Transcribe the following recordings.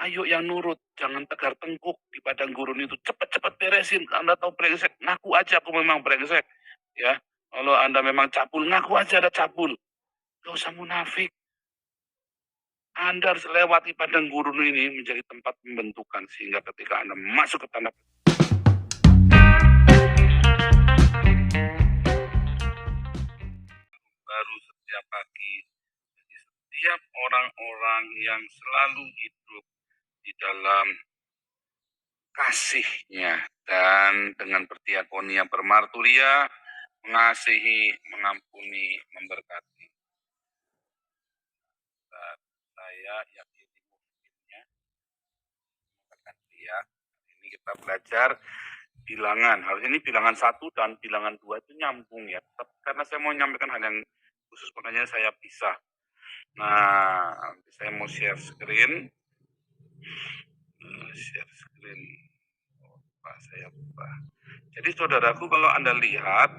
Ayo yang nurut, jangan tegar tengkuk di padang gurun itu. Cepet-cepet beresin, Anda tahu brengsek, ngaku aja aku memang brengsek, ya. Kalau Anda memang cabul, ngaku aja ada cabul. Gak usah munafik. Anda harus lewati padang gurun ini menjadi tempat pembentukan sehingga ketika Anda masuk ke tanah baru setiap pagi. Jadi setiap orang-orang yang selalu hidup di dalam kasihnya dan dengan berdiakonia bermarturia, mengasihi, mengampuni, memberkati. Dan saya yakini mungkinnya memberkati ya. Ini kita belajar bilangan. Harus ini bilangan 1 dan bilangan 2 itu nyambung ya. Tapi karena saya mau nyampaikan hal yang khusus, makanya saya pisah. Nah, saya mau share screen. Share screen. Pak, saya lupa. Jadi saudaraku, kalau Anda lihat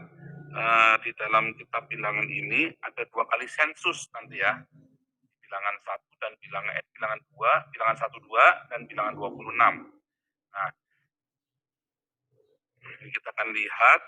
di dalam kitab bilangan ini ada 2 kali sensus nanti ya. Bilangan 1 dan bilangan 2, bilangan 1 2 dan bilangan 26. Nah, ini kita akan lihat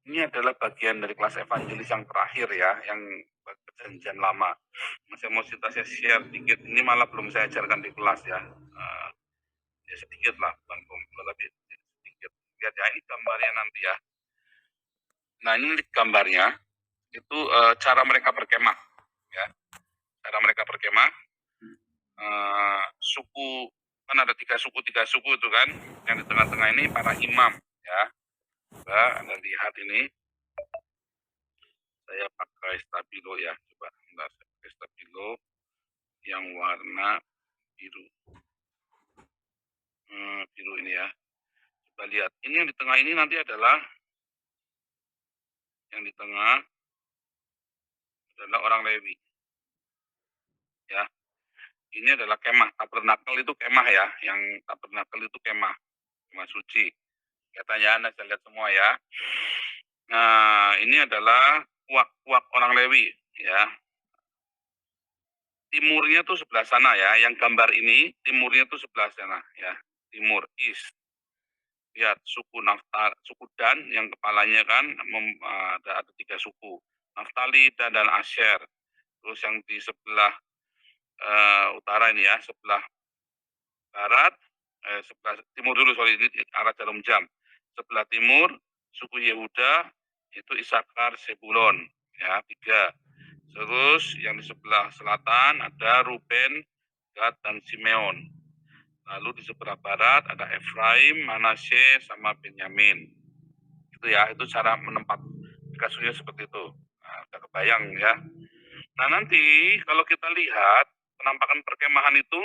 ini adalah bagian dari kelas evangelis yang terakhir ya, yang perjanjian lama. Saya mau saya share sedikit, ini malah belum saya ajarkan di kelas ya. Ya sedikit lah, bukan komplit tapi sedikit. Lihat ya, ini gambarnya nanti ya. Nah ini gambarnya, itu cara mereka berkemah ya. Cara mereka berkemah, suku, kan ada 3 suku itu kan. Yang di tengah-tengah ini para imam ya. Coba Anda lihat ini. Saya pakai stabilo ya, coba saya pakai stabilo yang warna biru. Biru ini ya. Coba lihat, ini yang di tengah ini nanti adalah orang Lewi. Ya. Ini adalah kemah, tabernakel itu kemah ya, yang tabernakel itu kemah suci. Katanya Anda bisa lihat semua ya. Nah, ini adalah kuak orang Lewi ya. Timurnya tuh sebelah sana ya, yang gambar ini timurnya tuh sebelah sana ya, timur east. Lihat suku suku Dan yang kepalanya kan ada 3 suku, Naftali, Dan Asher. Terus yang di sebelah utara ini ya, sebelah barat, sebelah timur dulu, sorry, ini arah jarum jam. Sebelah timur suku Yehuda itu Isakar, Sebulon ya, 3. Terus yang di sebelah selatan ada Ruben, Gad, dan Simeon. Lalu di sebelah barat ada Efraim, Manasye, sama Benyamin. Itu ya, itu cara menempat kasusnya seperti itu. Nah, udah kebayang ya. Nah nanti kalau kita lihat penampakan perkemahan itu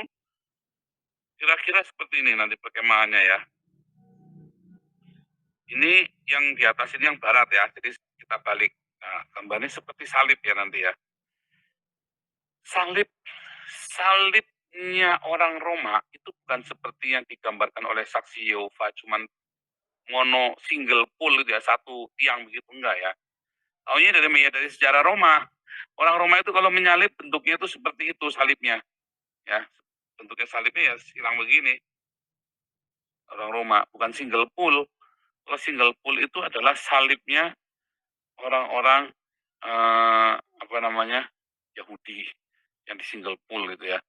kira-kira seperti ini nanti perkemahannya ya. Ini yang di atas ini yang barat ya, jadi kita balik. Nah, gambarnya seperti salib ya nanti ya. Salibnya orang Roma itu bukan seperti yang digambarkan oleh saksi Yehova, cuman mono single pole gitu ya, satu tiang begitu, enggak ya. Taunya dari sejarah Roma. Orang Roma itu kalau menyalib bentuknya itu seperti itu salibnya. Ya, bentuknya salibnya ya silang begini. Orang Roma bukan single pole. Kalau single pole itu adalah salibnya orang-orang Yahudi yang di single pole gitu ya.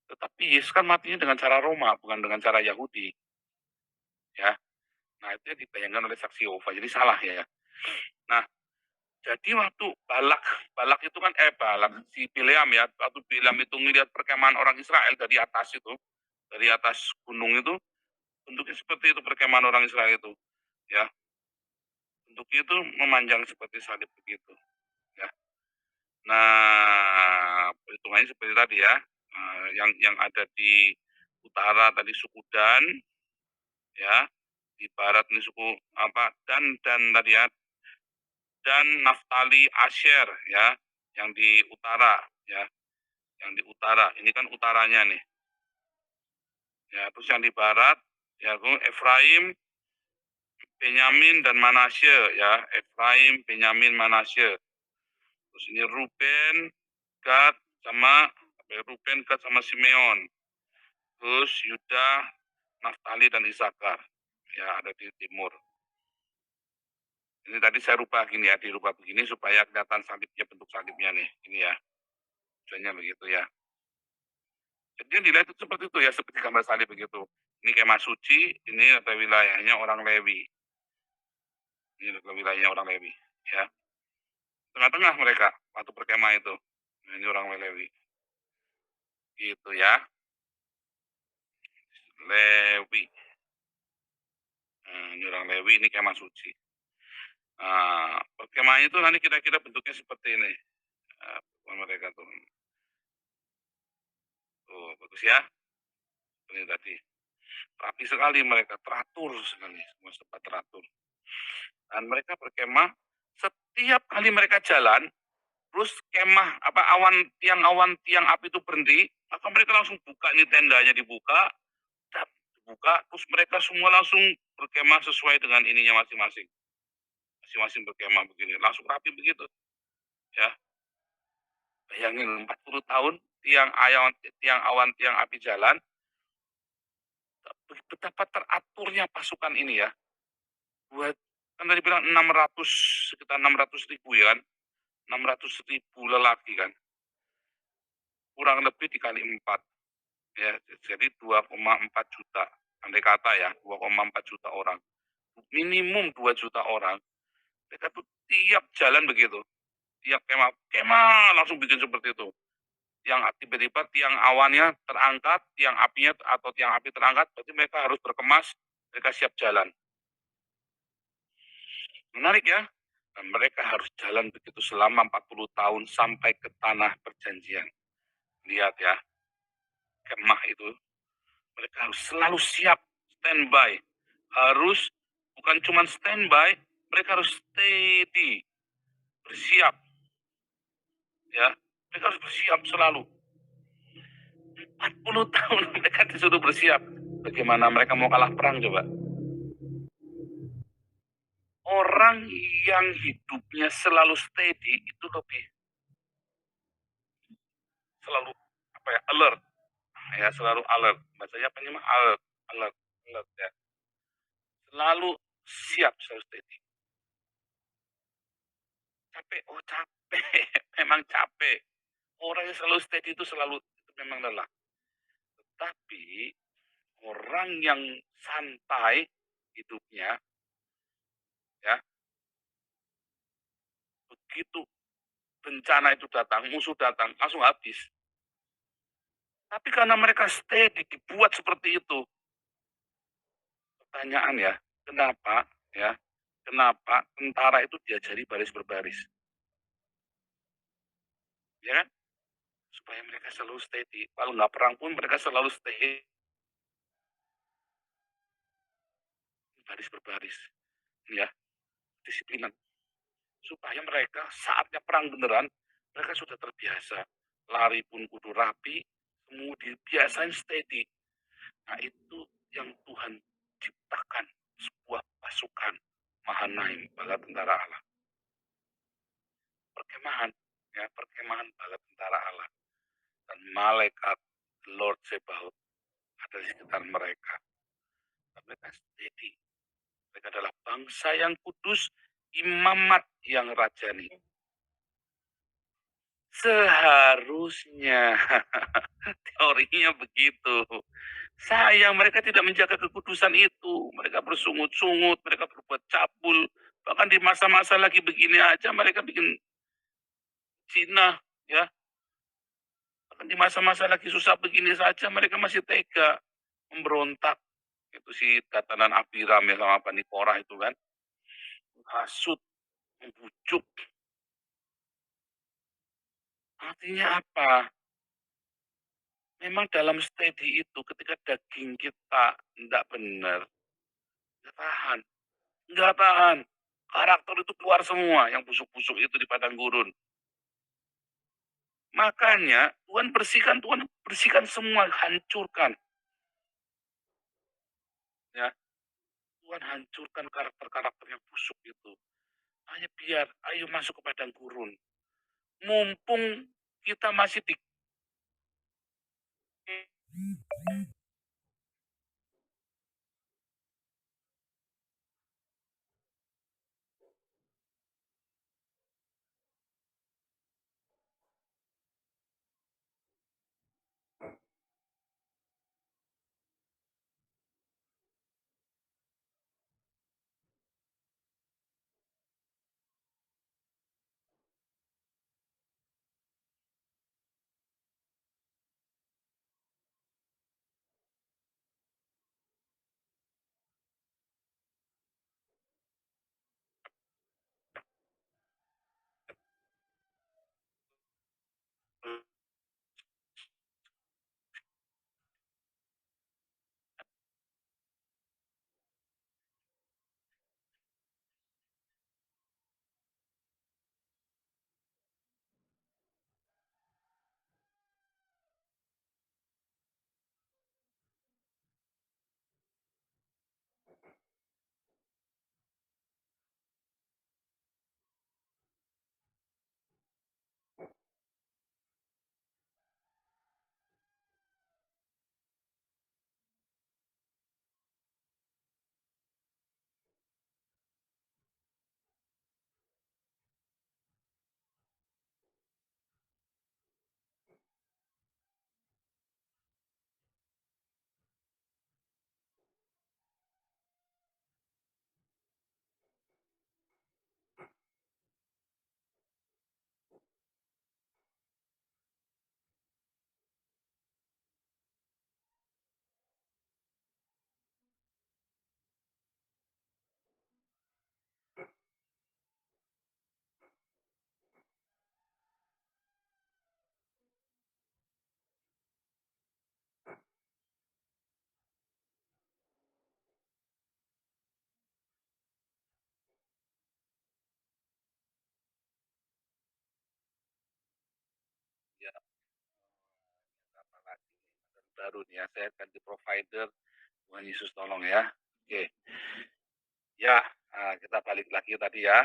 Tetapi Yesus kan matinya dengan cara Roma, bukan dengan cara Yahudi. Ya. Nah, itu yang dibayangkan oleh saksi Yehova. Jadi salah ya. Nah, jadi waktu Balak itu kan si Bileam ya, waktu Bileam itu melihat perkemahan orang Israel dari atas itu, dari atas gunung itu, bentuknya seperti itu perkemahan orang Israel itu, ya. Bentuknya itu memanjang seperti salib begitu, ya. Nah, perhitungannya seperti tadi ya, yang ada di utara tadi suku Dan, ya, di barat ini suku Dan tadi ya, dan Naftali, Asher ya, yang di utara ya, yang di utara. Ini kan utaranya nih. Ya, terus yang di barat, ya Efraim, Benyamin dan Manasye ya. Efraim, Benyamin, Manasye. Terus ini Ruben, Gad sama Ruben, Gad sama Simeon. Terus Yuda, Naftali dan Isakar. Ya, ada di timur. Ini tadi saya rubah gini ya, dirubah begini supaya kelihatan salibnya, bentuk salibnya nih. Ini ya, tujuannya begitu ya. Jadi yang dilihat itu seperti itu ya, seperti gambar salib begitu. Ini kemah suci, ini ada wilayahnya orang Lewi. Ini adalah wilayahnya orang Lewi. Ya, tengah-tengah mereka waktu berkemah itu. Nah, ini orang Lewi. Gitu ya, Lewi. Nah, ini orang Lewi, ini kemah suci. Nah, perkemahan itu nanti kira-kira bentuknya seperti ini. Mereka tuh. Tuh, bagus ya. Ini tadi. Rapi sekali mereka, teratur sekali. Semua tempat teratur. Dan mereka berkemah, setiap kali mereka jalan, terus kemah, awan tiang api itu berhenti, maka mereka langsung buka, ini tendanya dibuka, terus mereka semua langsung berkemah sesuai dengan ininya masing-masing. Masing-masing berkemah begini, langsung rapi begitu. Ya, bayangin 40 tahun tiang api jalan, betapa teraturnya pasukan ini ya. Buat kan tadi bilang 600, sekitar 600 ribu ya kan, 600 ribu lelaki kan, kurang lebih dikali 4 ya, jadi 2,4 juta, andai kata ya 2,4 juta orang, minimum 2 juta orang, mereka tuh tiap jalan begitu, tiap kemah kemah langsung bikin seperti itu, yang tiba-tiba tiang awannya terangkat, tiang apinya atau tiang api terangkat, berarti mereka harus berkemas, mereka siap jalan. Menarik ya, dan mereka harus jalan begitu selama 40 tahun sampai ke tanah perjanjian. Lihat ya, kemah itu mereka harus selalu siap, standby. Harus bukan cuma standby, mereka harus steady, bersiap ya. Mereka harus bersiap selalu. 40 tahun mereka disuruh bersiap. Bagaimana mereka mau kalah perang coba? Orang yang hidupnya selalu steady itu lebih selalu apa ya, alert ya, selalu alert, bacanya apa namanya, alert, alert, alert ya, selalu siap, selalu steady. Capek, oh capek, memang capek, orang yang selalu steady itu selalu itu memang lelah. Tetapi orang yang santai hidupnya ya, begitu bencana itu datang, musuh datang, langsung habis. Tapi karena mereka steady dibuat seperti itu, pertanyaan ya, kenapa ya, kenapa tentara itu diajari baris berbaris, ya kan? Supaya mereka selalu steady. Kalau nggak perang pun mereka selalu stay baris berbaris, ya, disiplinan. Supaya mereka saatnya perang beneran, mereka sudah terbiasa. Lari pun kudu rapi, kemudian biasanya steady. Nah itu yang Tuhan ciptakan, sebuah pasukan Mahanaim, bala tentara Allah. Perkemahan, ya, perkemahan bala tentara Allah. Dan malaikat Lord Sebaot ada di sekitar mereka. Dan mereka steady. Mereka adalah bangsa yang kudus, imamat yang rajani. Seharusnya teorinya begitu. Sayang mereka tidak menjaga kekudusan itu. Mereka bersungut-sungut, mereka berbuat cabul. Bahkan di masa-masa lagi begini aja mereka bikin Cina, ya. Bahkan di masa-masa lagi susah begini saja mereka masih tega memberontak. Itu si Datanan Abiram ya sama Bani Korah itu kan. Hasut, membujuk. Artinya apa? Memang dalam steady itu ketika daging kita tidak benar, nggak tahan. Nggak tahan. Karakter itu keluar semua yang busuk-busuk itu di padang gurun. Makanya Tuhan bersihkan semua, hancurkan. ya. Tuhan hancurkan karakter-karakter yang busuk itu. Hanya biar, ayo masuk ke padang gurun. Mumpung kita masih di ya, apa lagi baru nih ya, saya ganti provider. Tuhan Yesus tolong ya. Oke. Ya, kita balik lagi tadi ya.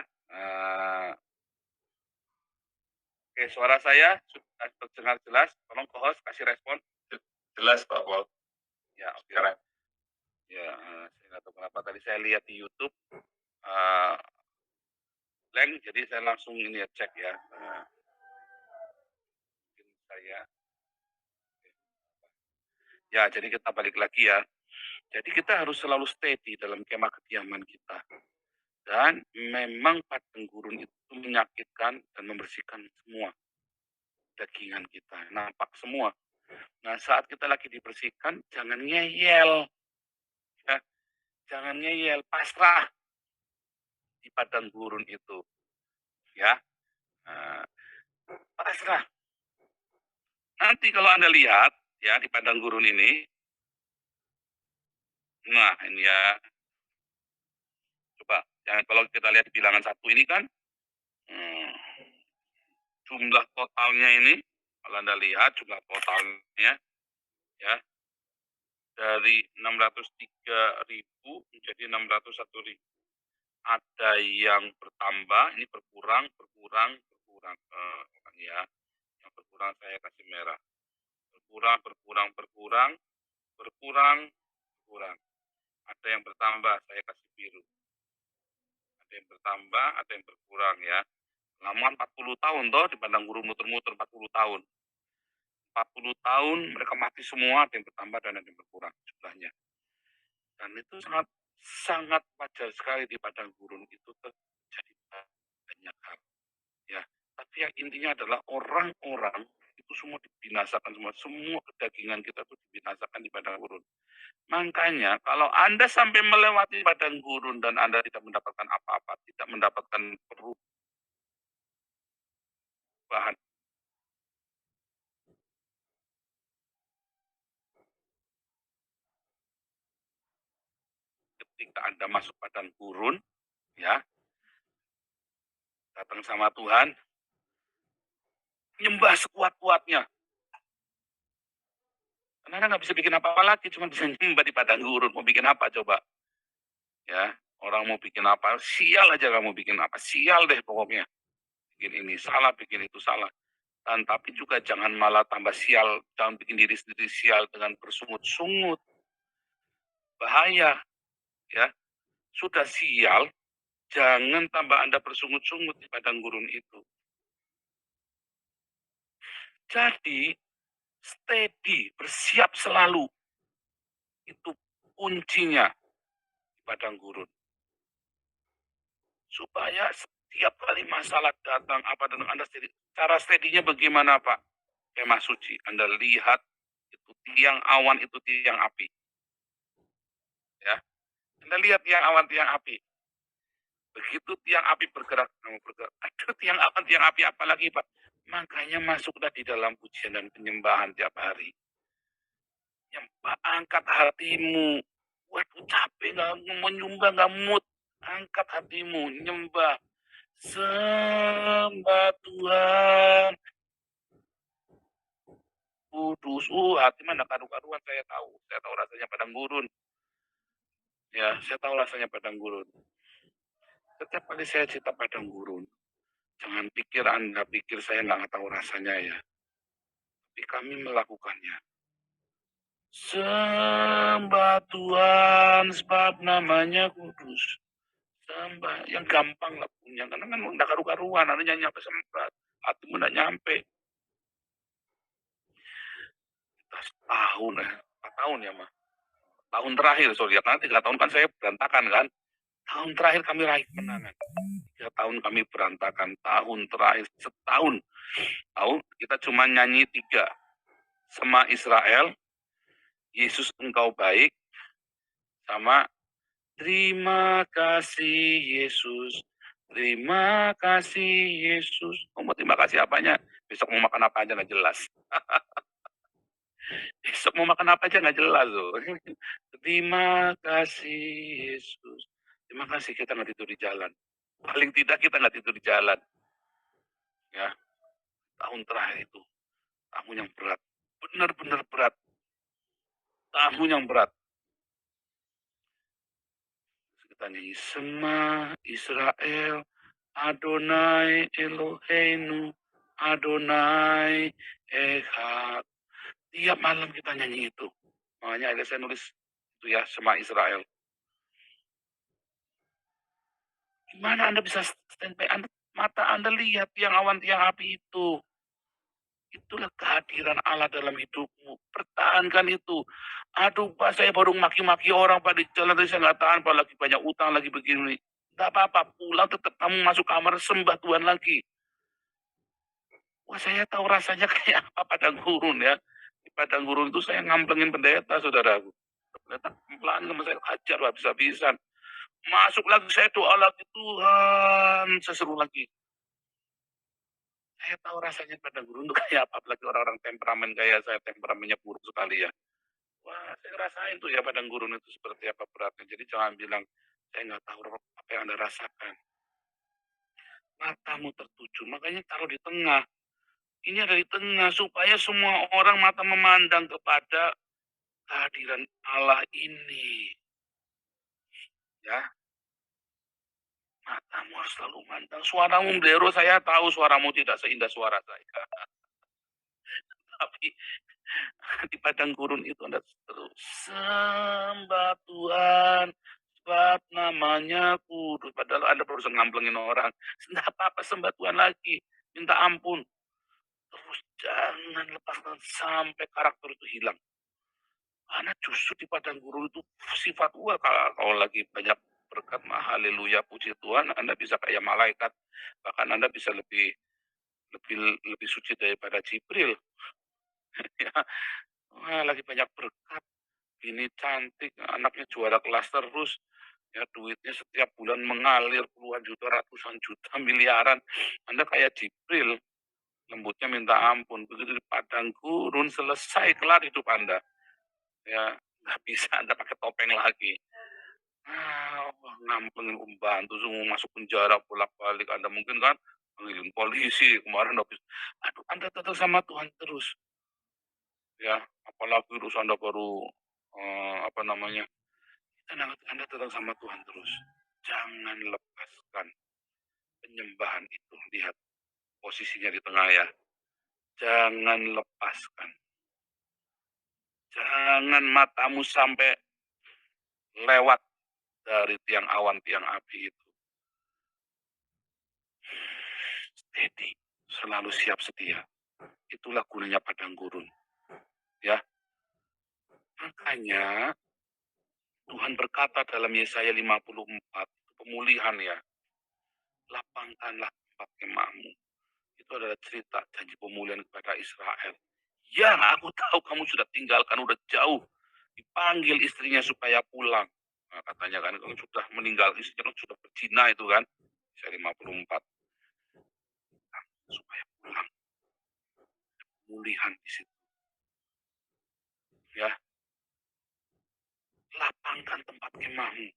Oke, suara saya sudah terdengar jelas. Tolong co-host kasih respon. Jelas Pak Paul. Ya, oke. Sekarang. Ya, saya nggak tahu kenapa tadi saya lihat di YouTube uh, blank, jadi saya langsung ini ya cek ya. Mungkin saya. Ya, jadi kita balik lagi ya. Jadi kita harus selalu steady dalam kemah kediaman kita. Dan memang padang gurun itu menyakitkan dan membersihkan semua dagingan kita. Nampak semua. Nah, saat kita lagi dibersihkan, jangan ngeyel. Ya. Jangan ngeyel, pasrah di padang gurun itu. Ya, nah, pasrah. Nanti kalau Anda lihat, ya di padang gurun ini, nah ini ya, coba. Jangan kalau kita lihat di bilangan satu ini kan, hmm, jumlah totalnya ini, kalau Anda lihat jumlah totalnya, ya, dari 603.000 menjadi 601.000. Ada yang bertambah, ini berkurang, berkurang, berkurang. Ya, yang berkurang saya kasih merah. Berkurang, berkurang, berkurang, berkurang, berkurang. Ada yang bertambah, saya kasih biru. Ada yang bertambah, ada yang berkurang ya. Lama 40 tahun toh di padang gurun muter-muter 40 tahun. 40 tahun mereka mati semua, ada yang bertambah dan ada yang berkurang jumlahnya. Dan itu sangat sangat wajar sekali di padang gurun itu terjadi banyak hal. Ya, tapi yang intinya adalah orang-orang itu semua dibinasakan semua, semua kedagingan kita itu dibinasakan di padang gurun. Makanya kalau Anda sampai melewati padang gurun dan Anda tidak mendapatkan apa-apa, tidak mendapatkan perubahan ketika Anda masuk padang gurun, ya, datang sama Tuhan, nyembah sekuat-kuatnya. Anda nggak bisa bikin apa-apa lagi, cuma bisa nyembah di padang gurun, mau bikin apa coba? Ya, orang mau bikin apa, sial aja kamu bikin apa, sial deh pokoknya. Bikin ini salah, bikin itu salah. Dan tapi juga jangan malah tambah sial, jangan bikin diri sendiri sial dengan bersungut-sungut, bahaya ya. Sudah sial, jangan tambah Anda bersungut-sungut di padang gurun itu. Jadi, steady, bersiap selalu. Itu kuncinya di padang gurun. Supaya setiap kali masalah datang, apa dan Anda steady. Cara steady-nya bagaimana, Pak? Kemah suci. Anda lihat itu tiang awan, itu tiang api. Ya. Anda lihat tiang awan, tiang api. Begitu tiang api bergerak, kamu bergerak. Aduh, tiang awan, tiang api apalagi, Pak? Makanya masuklah di dalam pujian dan penyembahan tiap hari. Yang Pak, angkat hatimu. Waduh, capek nggak menyembah, nggak mood. Angkat hatimu, nyembah. Sembah Tuhan. Kudus. Hati mana karu-karuan, saya tahu. Saya tahu rasanya padang gurun. Ya, saya tahu rasanya padang gurun. Setiap kali saya cerita padang gurun, jangan pikir Anda pikir saya nggak tahu rasanya ya. Tapi kami melakukannya. Sembah Tuhan sebab namanya kudus. Sembah yang gampang lah punya, karena kan udah karu-karuan, ada nyanyi apa sempat, hatimu udah nyampe. Kita setahun ya, 4 tahun ya mah. Tahun terakhir, sorry ya, karena 3 tahun kan saya berantakan kan. Tahun terakhir kami raih kemenangan. 3 tahun kami berantakan, tahun terakhir setahun. Tahu, kita cuma nyanyi 3. Sema Israel, Yesus engkau baik, sama terima kasih Yesus. Terima kasih Yesus. Mau terima kasih apanya? Besok mau makan apa aja nggak jelas. Besok mau makan apa aja nggak jelas loh. Terima kasih Yesus. Terima kasih kita nggak tidur di jalan. Paling tidak kita nggak tidur di jalan. Ya, tahun terakhir itu tahun yang berat. Benar-benar berat. Tahun yang berat. Kita nyanyi Sema Israel, Adonai Eloheinu, Adonai Echad. Tiap malam kita nyanyi itu. Makanya ada saya nulis itu ya, Sema Israel. Gimana Anda bisa standby? Mata Anda lihat tiang awan, tiang api itu. Itulah kehadiran Allah dalam hidupmu. Pertahankan itu. Aduh Pak, saya baru maki-maki orang Pak di jalan tadi, saya nggak tahan Pak, lagi banyak utang, lagi begini. Nggak apa-apa, pulang tetap kamu masuk kamar sembah Tuhan lagi. Wah, saya tahu rasanya kayak apa padang gurun ya. Di padang gurun itu saya ngamplengin pendeta, saudaraku. Pendeta pelan sama saya hajar habis-habisan. Masuk lagi, saya doa lagi, Tuhan, saya seru lagi. Saya tahu rasanya padang gurun itu kayak apa, apalagi orang-orang temperamen kayak saya, temperamennya buruk sekali ya. Wah, saya rasain tuh ya padang gurun itu seperti apa beratnya. Jadi jangan bilang, saya nggak tahu apa yang Anda rasakan. Matamu tertuju, makanya taruh di tengah. Ini ada di tengah, supaya semua orang mata memandang kepada kehadiran Allah ini. Ya, matamu harus selalu memandang. Suaramu, Blero, saya tahu suaramu tidak seindah suara saya. Tapi di padang gurun itu Anda terus sembah Tuhan sebab namanya kudus. Padahal Anda berusaha ngamplengin orang. Tidak apa-apa, sembah Tuhan lagi. Minta ampun. Terus jangan lepaskan sampai karakter itu hilang. Karena justru di padang gurun itu sifat gua, kalau lagi banyak berkat, haleluya, puji Tuhan, Anda bisa kayak malaikat. Bahkan Anda bisa lebih lebih lebih suci daripada Jibril. Ya, wah, lagi banyak berkat. Ini cantik, anaknya juara kelas terus, ya duitnya setiap bulan mengalir puluhan juta, ratusan juta, miliaran. Anda kayak Jibril, lembutnya minta ampun. Begitu di padang gurun, selesai, kelar hidup Anda. Ya, nggak bisa Anda pakai topeng lagi. Ngamplengin pembantu semua masuk penjara bolak-balik. Anda mungkin kan panggilin polisi kemarin habis. Aduh, Anda tetap sama Tuhan terus. ya, apalagi terus Anda baru, apa namanya, Anda datang sama Tuhan terus. Jangan lepaskan penyembahan itu, lihat posisinya di tengah ya, jangan lepaskan, jangan matamu sampai lewat dari tiang awan, tiang api itu. Steady, selalu siap sedia. Itulah gunanya padang gurun, ya. Makanya Tuhan berkata dalam Yesaya 54, pemulihan ya, lapangkanlah tempat kemahmu. Itu adalah cerita janji pemulihan kepada Israel. Ya, aku tahu kamu sudah tinggalkan, udah jauh. Dipanggil istrinya supaya pulang. Nah, katanya kan kalau sudah meninggal istrinya sudah berzina itu kan. Yesaya 54. Supaya pulang. Pemulihan di situ. Ya, lapangkan tempat kemahmu.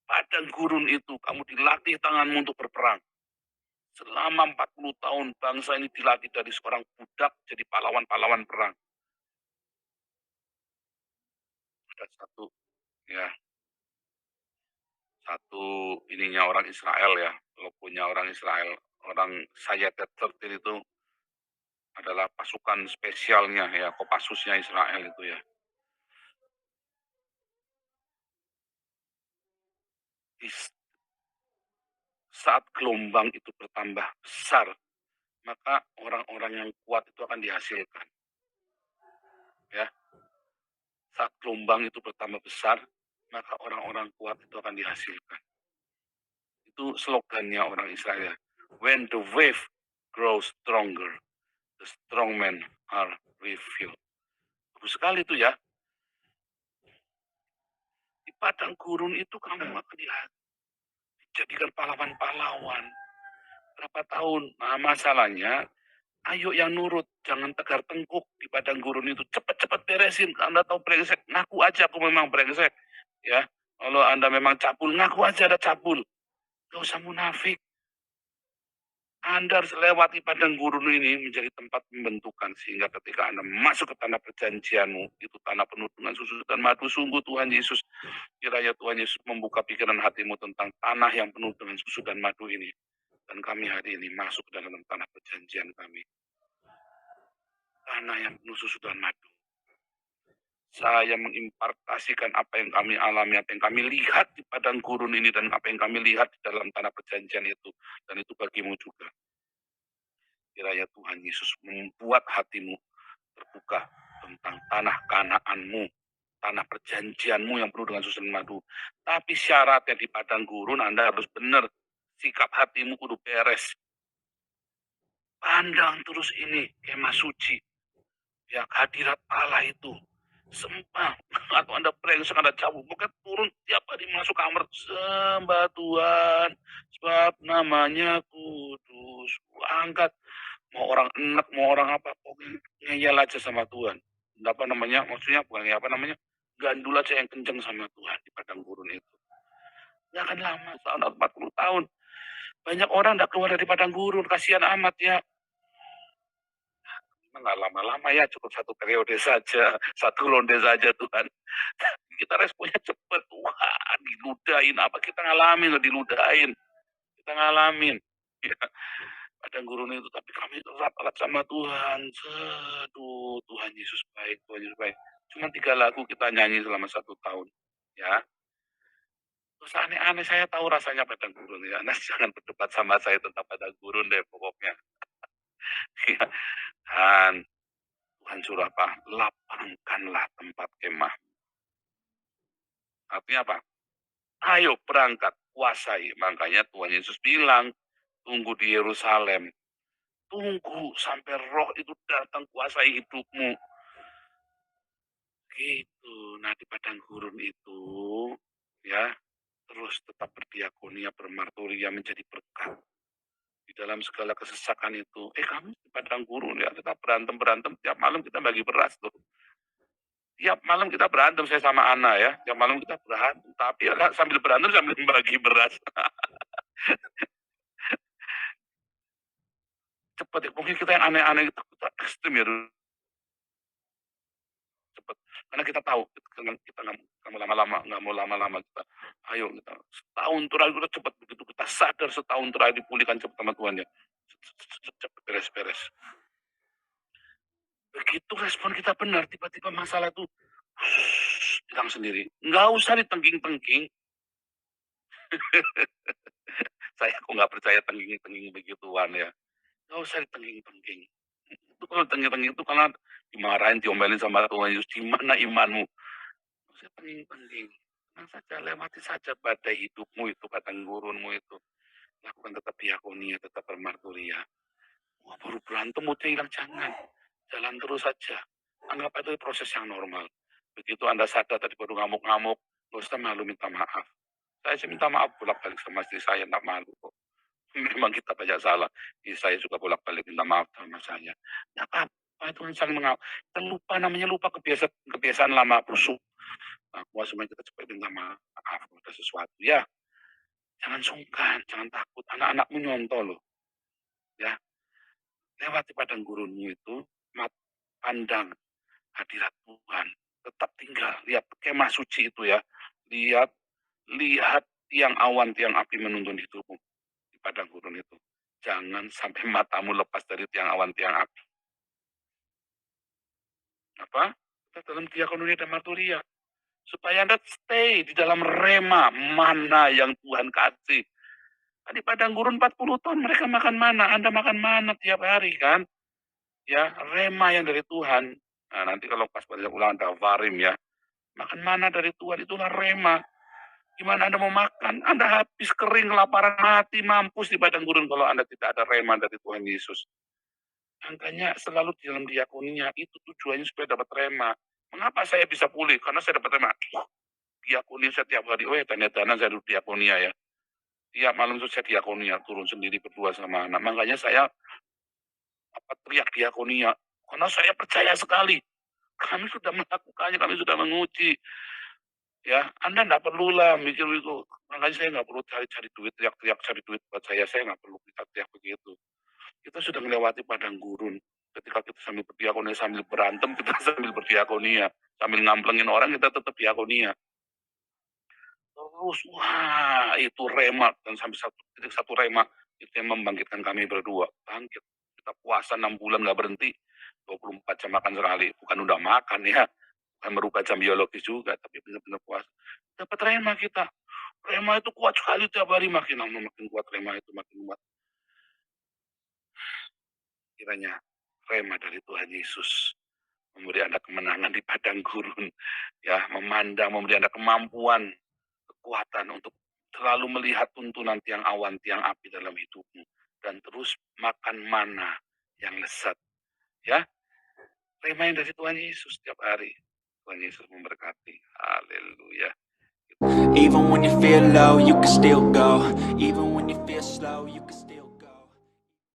Padang gurun itu kamu dilatih tanganmu untuk berperang. Selama 40 tahun bangsa ini dilatih dari seorang budak jadi pahlawan-pahlawan perang. Ada satu ya, satu ininya orang Israel ya, logonya orang Israel, orang Sayeret itu adalah pasukan spesialnya ya, Kopassusnya Israel itu ya. Di saat gelombang itu bertambah besar, maka orang-orang yang kuat itu akan dihasilkan. Ya, saat gelombang itu bertambah besar, maka orang-orang kuat itu akan dihasilkan. Itu slogannya orang Israel. When the wave grows stronger, the strong men are revealed. Bagus sekali itu ya. Di padang gurun itu kamu akan dijadikan pahlawan-pahlawan. Berapa tahun? Nah, masalahnya, ayo yang nurut. Jangan tegar tengkuk di padang gurun itu. Cepat-cepat beresin. Anda tahu brengsek. Ngaku aja aku memang brengsek. Ya, kalau Anda memang cabul, ngaku aja ada cabul. Gak usah munafik. Anda harus lewati padang gurun ini menjadi tempat pembentukan. Sehingga ketika Anda masuk ke tanah perjanjianmu, itu tanah penuh dengan susu dan madu. Sungguh Tuhan Yesus, kiranya Tuhan Yesus membuka pikiran hatimu tentang tanah yang penuh dengan susu dan madu ini. Dan kami hari ini masuk ke dalam tanah perjanjian kami. Tanah yang penuh susu dan madu. Saya mengimpartasikan apa yang kami alami, apa yang kami lihat di padang gurun ini, dan apa yang kami lihat di dalam tanah perjanjian itu. Dan itu bagimu juga. Kiranya Tuhan Yesus membuat hatimu terbuka tentang tanah Kanaanmu, tanah perjanjianmu yang penuh dengan susu dan madu. Tapi syaratnya di padang gurun Anda harus benar. Sikap hatimu kudu beres. Pandang terus ini kemah suci. Ya, hadirat Allah itu. Sembah. Atau Anda brengsek, Anda cabut. Bukan turun tiap hari masuk kamar. Sembah Tuhan. Sebab namanya kudus. Angkat. Mau orang enak, mau orang apa. Pokoknya ngeyel aja sama Tuhan. Apa namanya? Maksudnya bukan apa namanya. Gandul aja yang kenceng sama Tuhan di padang gurun itu. Nggak akan lama. Tahun 40 tahun. Banyak orang nggak keluar dari padang gurun. Kasihan amat ya. Nggak lama-lama ya, cukup satu periode saja, satu ronde saja Tuhan. Kita responnya cepat, Tuhan diludahin, apa kita ngalamin, diludahin, kita ngalamin. Ya, padang gurun itu, tapi kami erat-erat sama Tuhan. Aduh, Tuhan Yesus baik, Tuhan Yesus baik. Cuma 3 lagu kita nyanyi selama 1 tahun. Ya, terus aneh-aneh, saya tahu rasanya padang gurun ya. Nah, jangan berdebat sama saya tentang padang gurun deh pokoknya. Ya, dan Tuhan suruh apa? Lapangkanlah tempat kemah. Artinya apa? Ayo berangkat, kuasai. Makanya Tuhan Yesus bilang, tunggu di Yerusalem. Tunggu sampai roh itu datang kuasai hidupmu. Gitu. Nah, di padang gurun itu, ya, terus tetap berdiakonia, bermarturia, menjadi berkat. Di dalam segala kesesakan itu. Kamu di padang gurun ya, tetap berantem-berantem. Tiap malam kita bagi beras tuh. Tiap malam kita berantem, saya sama Ana ya. Tiap malam kita berantem. Tapi ya, sambil berantem sambil bagi beras. Cepet ya, mungkin kita yang aneh-aneh itu ekstrim ya. Karena kita tahu kita nggak mau lama-lama, kita, ayo kita setahun terakhir kita cepat, begitu kita sadar setahun terakhir dipulihkan cepat sama Tuhan ya, cepat beres-beres. Begitu respon kita benar, tiba-tiba masalah itu hilang sendiri. Nggak usah ditengking-tengking. Saya kok nggak percaya tengking-tengking begituan ya. Nggak usah ditengking-tengking. Itu kalau tengking-tengking itu karena dimarahin, diomelin sama Tuhan Yesus, di mana imanmu? Nggak usah tengking-tengking. Tenang saja, lewati saja badai hidupmu itu, padang gurunmu itu. Lakukan tetap diakonia, tetap bermarturia. Wah, baru berantem udah hilang, jangan. Jalan terus saja. Anggap itu proses yang normal. Begitu Anda sadar tadi baru ngamuk-ngamuk, nggak usah malu minta maaf. Saya sih minta maaf bolak-balik sama istri saya, nggak malu kok. Memang kita banyak salah. Istri saya juga bolak-balik minta maaf sama saya. Nggak apa-apa, itu kan saling mengaku. Kita lupa, namanya lupa kebiasaan lama busuk. Nah, semuanya kita cepat minta maaf kalau ada sesuatu ya. Jangan sungkan, jangan takut. Anak-anakmu nyontoh loh. Ya, lewati padang gurunmu itu, pandang hadirat Tuhan. Tetap tinggal, lihat kemah suci itu ya. Lihat tiang awan, tiang api menuntun hidupmu di padang gurun itu. Jangan sampai matamu lepas dari tiang awan, tiang api. Apa? Kita dalam diakonia dan marturia. Supaya Anda stay di dalam rema mana yang Tuhan kasih. Di padang gurun 40 tahun mereka makan mana, Anda makan mana tiap hari kan? Ya, rema yang dari Tuhan. Nah, nanti kalau pas pada ulangan Tawarim ya, makan mana dari Tuhan, itulah rema. Gimana Anda mau makan? Anda habis kering, kelaparan, mati, mampus di padang gurun kalau Anda tidak ada rema dari Tuhan Yesus. Makanya selalu di dalam diakonia itu tujuannya supaya dapat rema. Mengapa saya bisa pulih? Karena saya dapat rema. Diakonia setiap hari, dana saya duduk diakonia ya. Tiap malam itu saya diakonia, turun sendiri berdua sama anak. Makanya saya teriak diakonia. Karena saya percaya sekali. Kami sudah melakukannya, kami sudah menguji. Ya, Anda nggak perlulah mikir itu. Makanya saya nggak perlu cari duit, teriak-teriak cari duit buat saya nggak perlu teriak begitu. Kita sudah melewati padang gurun. Ketika kita sambil berdiakonia, sambil berantem, kita sambil berdiakonia. Sambil ngamplengin orang, kita tetap diakonia. Terus, wah, itu rema. Dan sampai satu rema, itu yang membangkitkan kami berdua. Bangkit. Kita puasa 6 bulan nggak berhenti. 24 jam makan sekali. Bukan udah makan ya. Bukan merubah jam biologis juga, tapi benar-benar puasa. Dapat rema kita. Rema itu kuat sekali tiap hari. Makin lama makin kuat rema itu, makin kuat. Kiranya rema dari Tuhan Yesus memberi Anda kemenangan di padang gurun. Ya, memberi Anda kemampuan, kekuatan untuk selalu melihat tuntunan tiang awan, tiang api dalam hidupmu. Dan terus makan mana yang lezat. Ya, rema yang dari Tuhan Yesus setiap hari. Tuhan Yesus memberkati. Haleluya. Even when you feel low, you can still go. Even